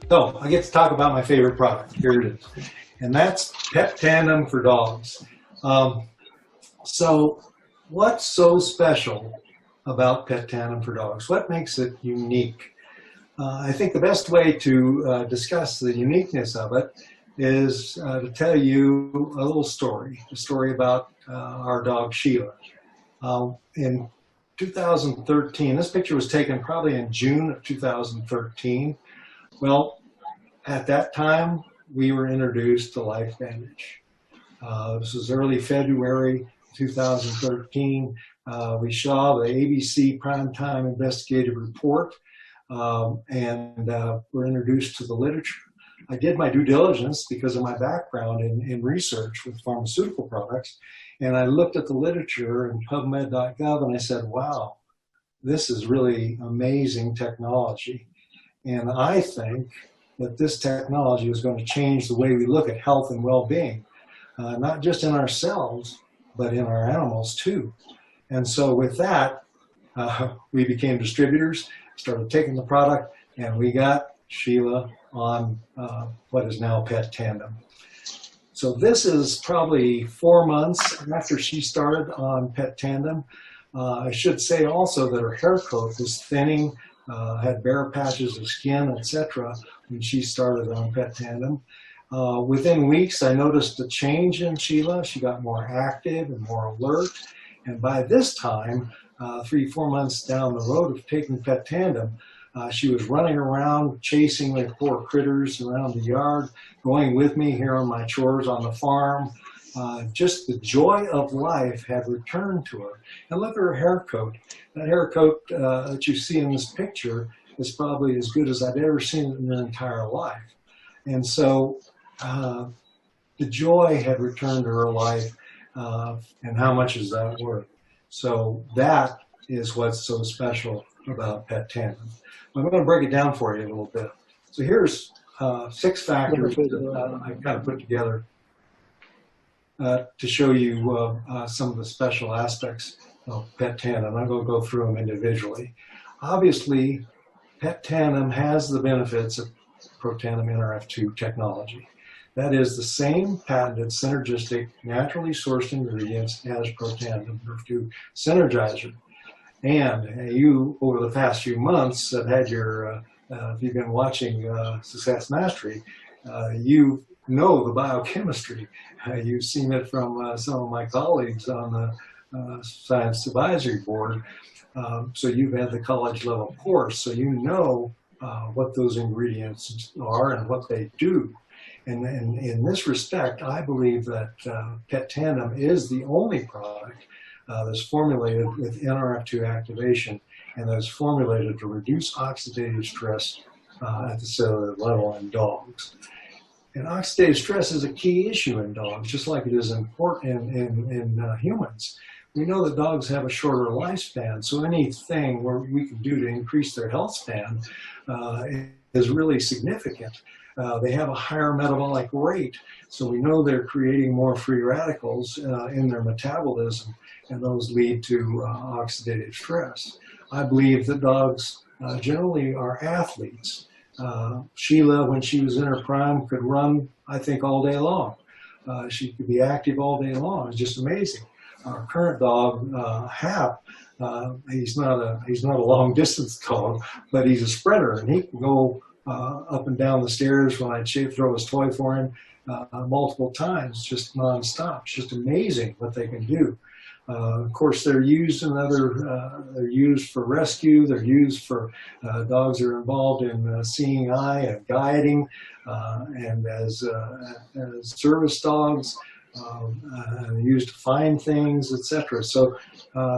So I get to talk about my favorite product. Here it is. And that's Petandim for dogs. So what's so special about Petandim for dogs? What makes it unique? I think the best way to discuss the uniqueness of it is to tell you a little story, a story about our dog Sheila. In 2013, this picture was taken probably in June of 2013. Well, at that time, we were introduced to Life Bandage. This was early February 2013. We saw the ABC Primetime Investigative Report, and were introduced to the literature. I did my due diligence because of my background in research with pharmaceutical products, and I looked at the literature in PubMed.gov and I said, wow, this is really amazing technology. And I think that this technology is going to change the way we look at health and well-being, not just in ourselves, but in our animals too. And so with that, we became distributors, started taking the product, and we got Sheila on what is now Petandim. So this is probably 4 months after she started on Petandim. I should say also that her hair coat was thinning, had bare patches of skin, etc. when she started on Petandim. Within weeks, I noticed a change in Sheila. She got more active and more alert. And by this time, 3-4 months down the road of taking Petandim, she was running around, chasing the poor critters around the yard, going with me here on my chores on the farm. Just the joy of life had returned to her. And look at her hair coat. That hair coat that you see in this picture is probably as good as I've ever seen it in her entire life. And so the joy had returned to her life, and how much is that worth? So that is what's so special about Petandim. I'm going to break it down for you a little bit. So here's 6 factors that I kind of put together to show you some of the special aspects of Petandim. I'm going to go through them individually. Obviously, Petandim has the benefits of Protandim Nrf2 technology. That is the same patented synergistic, naturally sourced ingredients as Protandim Nrf2 Synergizer. And you, over the past few months, have had your, if you've been watching Success Mastery, you know the biochemistry. You've seen it from some of my colleagues on the Science Advisory Board. So you've had the college level course, so you know what those ingredients are and what they do. And in this respect, I believe that Petandim is the only product that's formulated with Nrf2 activation and that's formulated to reduce oxidative stress at the cellular level in dogs. And oxidative stress is a key issue in dogs, just like it is important in humans. We know that dogs have a shorter lifespan, so anything where we can do to increase their health span is really significant. They have a higher metabolic rate, so we know they're creating more free radicals in their metabolism, and those lead to oxidative stress. I believe that dogs generally are athletes. Sheila, when she was in her prime, could run, I think, all day long. She could be active all day long. It's just amazing. Our current dog, Hap, he's not a long distance dog, but he's a sprinter, and he can go up and down the stairs when I throw his toy for him multiple times, just nonstop. It's just amazing what they can do. Of course, they're used in they're used for rescue. They're used for dogs that are involved in seeing eye and guiding, and as service dogs. Used to find things, etc. So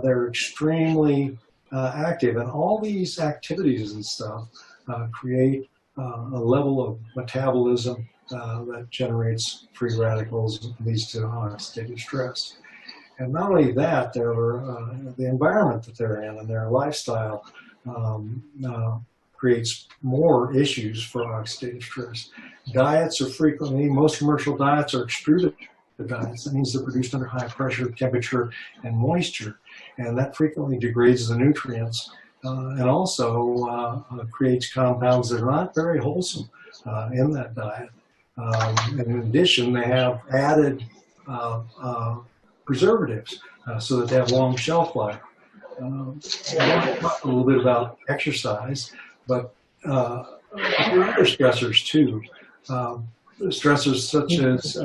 they're extremely active, and all these activities and stuff create a level of metabolism that generates free radicals and leads to oxidative stress. And not only that, the environment that they're in and their lifestyle creates more issues for oxidative stress. Diets are frequently, most commercial diets are extruded diets. That means they're produced under high pressure, temperature, and moisture. And that frequently degrades the nutrients and also creates compounds that are not very wholesome in that diet. And in addition, they have added preservatives so that they have long shelf life. I want to talk a little bit about exercise, but there are other stressors too. Stressors such as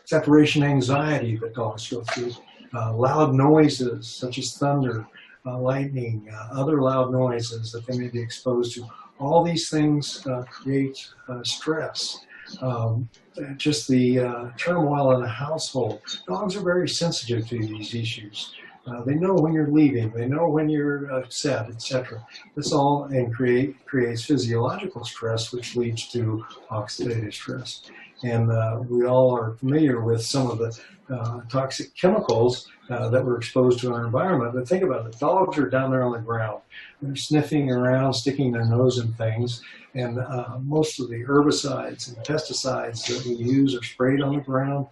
separation anxiety that dogs go through, loud noises such as thunder, lightning, other loud noises that they may be exposed to. All these things create stress. Just the turmoil in a household. Dogs are very sensitive to these issues. They know when you're leaving, they know when you're upset, etc. This all creates physiological stress, which leads to oxidative stress. And we all are familiar with some of the toxic chemicals that we're exposed to in our environment. But think about it, dogs are down there on the ground. They're sniffing around, sticking their nose in things, and most of the herbicides and pesticides that we use are sprayed on the ground.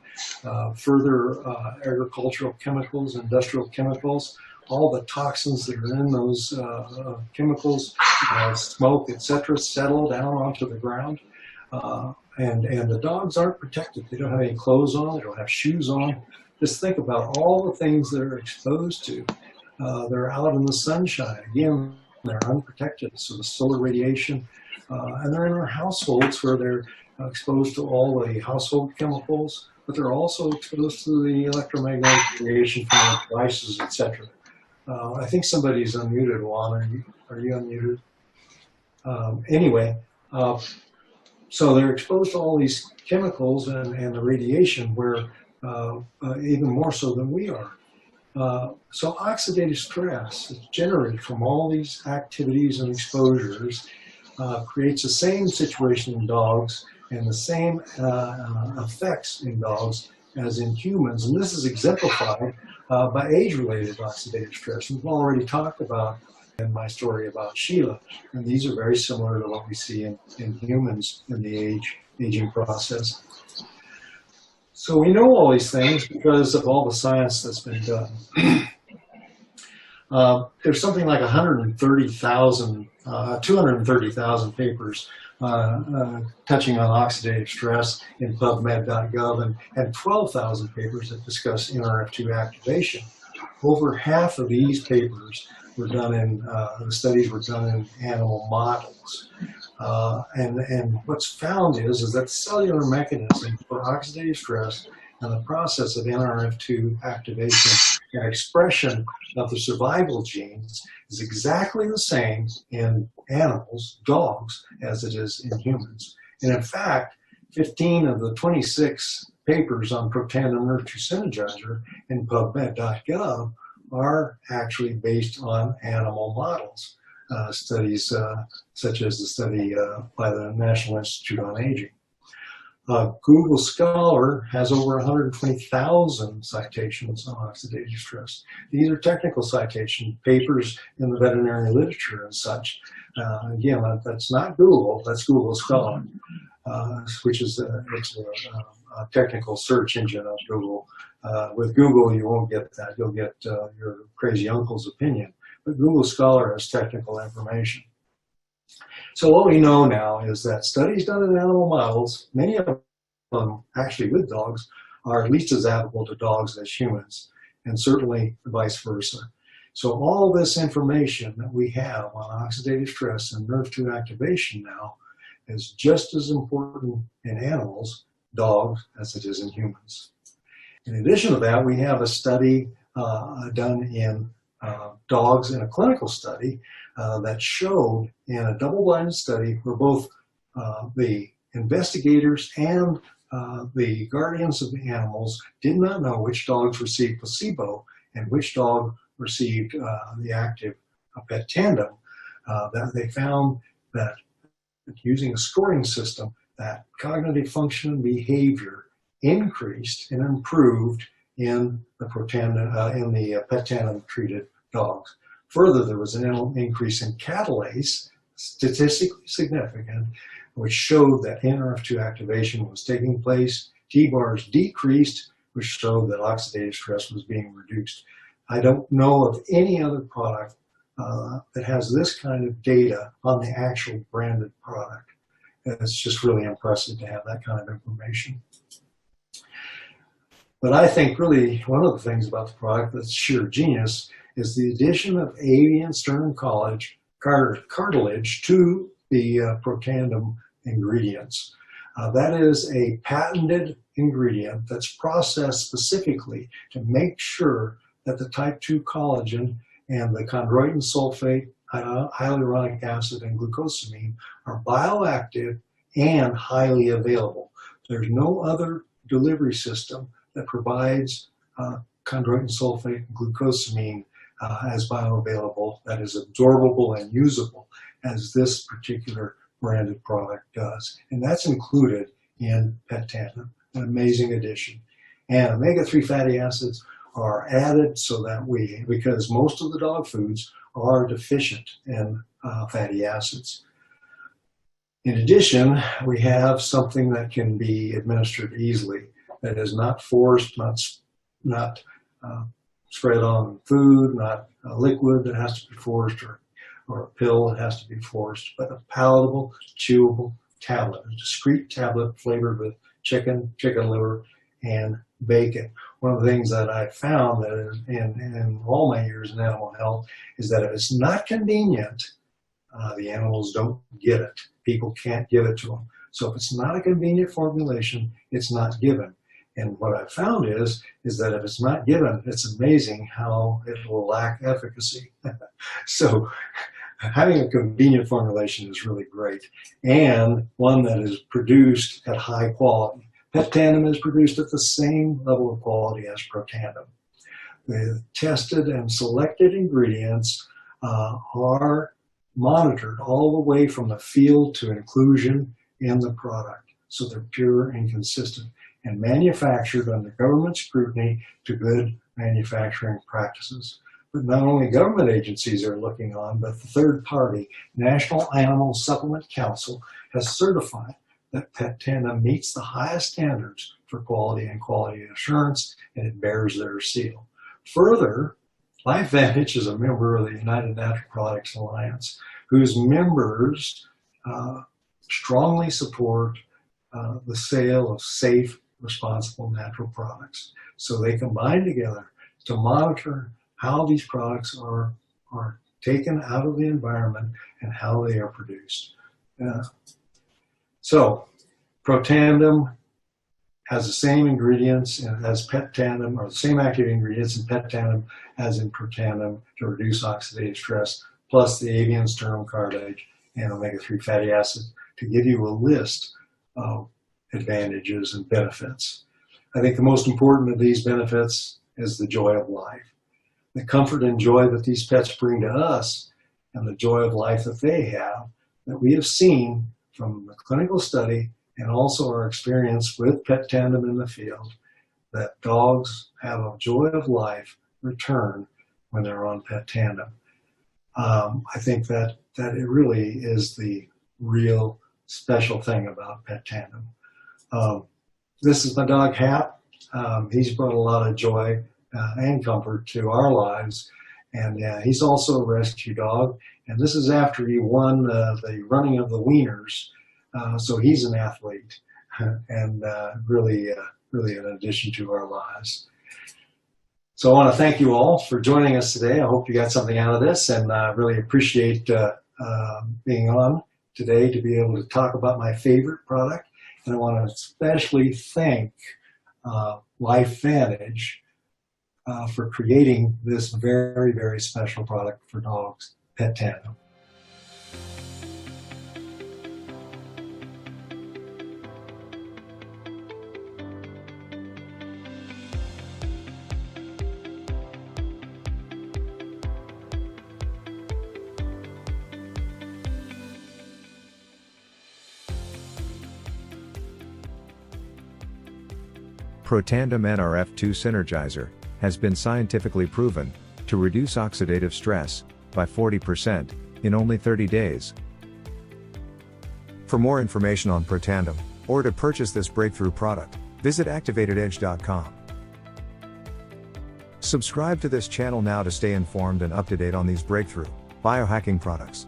Further agricultural chemicals, industrial chemicals, all the toxins that are in those chemicals, smoke, etc., settle down onto the ground. And the dogs aren't protected. They don't have any clothes on, they don't have shoes on. Just think about all the things they're exposed to. They're out in the sunshine. Again, they're unprotected, so the solar radiation. And they're in our households where they're exposed to all the household chemicals, but they're also exposed to the electromagnetic radiation from their devices, etc. I think somebody's unmuted, Juan. Are you unmuted? Anyway, so they're exposed to all these chemicals and the radiation where even more so than we are. So oxidative stress is generated from all these activities and exposures, creates the same situation in dogs and the same effects in dogs as in humans. And this is exemplified by age-related oxidative stress. We've already talked about in my story about Sheila, and these are very similar to what we see in humans in the aging process. So we know all these things because of all the science that's been done. There's something like 230,000 papers touching on oxidative stress in PubMed.gov and 12,000 papers that discuss Nrf2 activation. Over half of these papers were done in, the studies were done in animal models. And what's found is that the cellular mechanism for oxidative stress and the process of Nrf2 activation and expression of the survival genes is exactly the same in animals, dogs, as it is in humans. And in fact, 15 of the 26 papers on Protandim Nrf2 synergizer in PubMed.gov are actually based on animal models. Studies such as the study by the National Institute on Aging. Google Scholar has over 120,000 citations on oxidative stress. These are technical citation papers in the veterinary literature and such. Again, that's not Google, that's Google Scholar, which is a technical search engine of Google. With Google, you won't get that. You'll get your crazy uncle's opinion. But Google Scholar has technical information. So what we know now is that studies done in animal models, many of them actually with dogs, are at least as applicable to dogs as humans, and certainly vice versa. So all this information that we have on oxidative stress and Nrf2 activation now is just as important in animals, dogs, as it is in humans. In addition to that, we have a study done in dogs in a clinical study that showed in a double-blinded study where both the investigators and the guardians of the animals did not know which dogs received placebo and which dog received the active Petandim, that they found that using a scoring system, that cognitive function and behavior increased and improved in the Petandim treated dogs. Further, there was an increase in catalase, statistically significant, which showed that Nrf2 activation was taking place. T-bars decreased, which showed that oxidative stress was being reduced. I don't know of any other product that has this kind of data on the actual branded product. It's just really impressive to have that kind of information. But I think really one of the things about the product that's sheer genius is the addition of avian sternum cartilage to the Protandim ingredients. That is a patented ingredient that's processed specifically to make sure that the type 2 collagen and the chondroitin sulfate, hyaluronic acid, and glucosamine are bioactive and highly available. There's no other delivery system that provides chondroitin sulfate and glucosamine as bioavailable, that is absorbable and usable, as this particular branded product does. And that's included in Petandim, an amazing addition. And omega-3 fatty acids are added so that because most of the dog foods are deficient in fatty acids. In addition, we have something that can be administered easily, that is not forced, not spread on food, not a liquid that has to be forced, or a pill that has to be forced, but a palatable, chewable tablet, a discrete tablet flavored with chicken liver, and bacon. One of the things that I found that in all my years in animal health is that if it's not convenient, the animals don't get it. People can't give it to them. So if it's not a convenient formulation, it's not given. And what I found is that if it's not given, it's amazing how it will lack efficacy. So having a convenient formulation is really great, and one that is produced at high quality. Petandim is produced at the same level of quality as Protandim. The tested and selected ingredients are monitored all the way from the field to inclusion in the product, so they're pure and consistent, and manufactured under government scrutiny to good manufacturing practices. But not only government agencies are looking on, but the third party, National Animal Supplement Council, has certified that Petandim meets the highest standards for quality and quality assurance, and it bears their seal. Further, LifeVantage is a member of the United Natural Products Alliance, whose members strongly support the sale of safe, responsible natural products. So they combine together to monitor how these products are taken out of the environment and how they are produced. So Protandim has the same ingredients as Petandim, or the same active ingredients in Petandim as in Protandim to reduce oxidative stress, plus the avian sternum cartilage and omega-3 fatty acid, to give you a list of advantages and benefits. I think the most important of these benefits is the joy of life. The comfort and joy that these pets bring to us, and the joy of life that they have, that we have seen from the clinical study and also our experience with Petandim in the field, that dogs have a joy of life return when they're on Petandim. I think that it really is the real special thing about Petandim. This is my dog Hap. He's brought a lot of joy and comfort to our lives, and he's also a rescue dog, and this is after he won the running of the wieners, so he's an athlete, and really an addition to our lives. So I want to thank you all for joining us today. I hope you got something out of this, and I really appreciate being on today to be able to talk about my favorite product. And I want to especially thank LifeVantage for creating this very, very special product for dogs, Petandim. Protandim Nrf2 Synergizer has been scientifically proven to reduce oxidative stress by 40% in only 30 days. For more information on Protandim, or to purchase this breakthrough product, visit activatededge.com. Subscribe to this channel now to stay informed and up to date on these breakthrough Biohacking products.